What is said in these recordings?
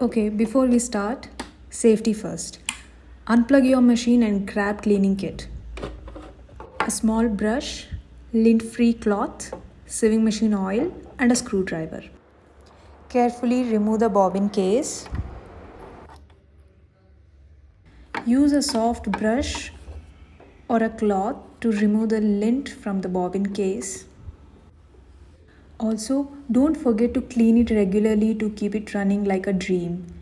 Okay, before we start, safety first. Unplug your machine and grab cleaning kit. A small brush, lint-free cloth, sewing machine oil and a screwdriver. Carefully remove the bobbin case. Use a soft brush or a cloth to remove the lint from the bobbin case. Also, don't forget to clean it regularly to keep it running like a dream.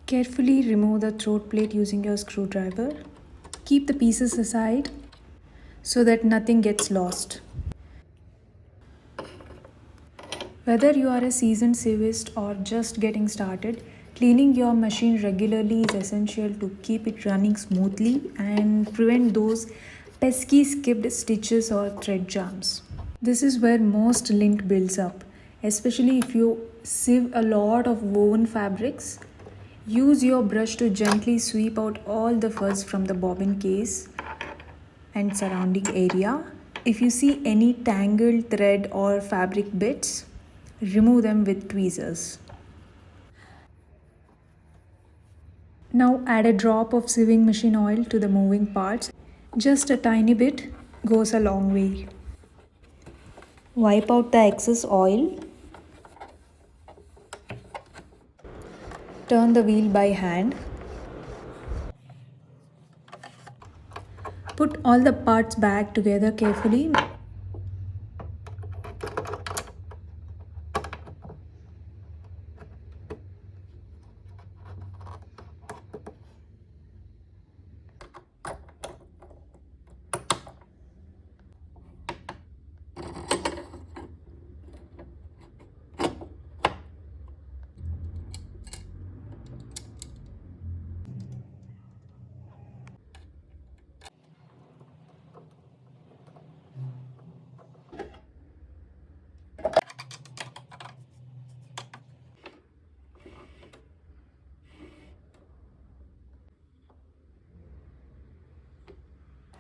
Carefully remove the throat plate using your screwdriver. Keep the pieces aside so that nothing gets lost. Whether you are a seasoned sewist or just getting started, cleaning your machine regularly is essential to keep it running smoothly and prevent those pesky skipped stitches or thread jams. This is where most lint builds up, especially if you sieve a lot of woven fabrics. Use your brush to gently sweep out all the fuzz from the bobbin case and surrounding area. If you see any tangled thread or fabric bits, remove them with tweezers. Now add a drop of sewing machine oil to the moving parts. Just a tiny bit goes a long way. Wipe out the excess oil. Turn the wheel by hand. Put all the parts back together carefully.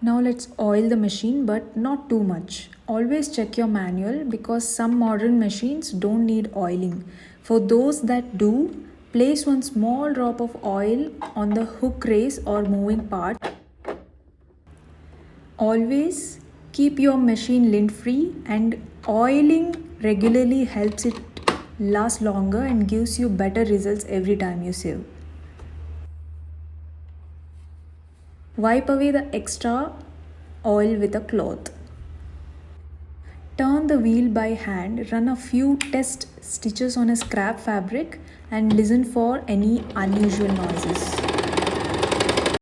Now let's oil the machine, but not too much. Always check your manual because some modern machines don't need oiling. For those that do, place one small drop of oil on the hook race or moving part. Always keep your machine lint free, and oiling regularly helps it last longer and gives you better results every time you sew. Wipe away the extra oil with a cloth. Turn the wheel by hand, run a few test stitches on a scrap fabric and listen for any unusual noises.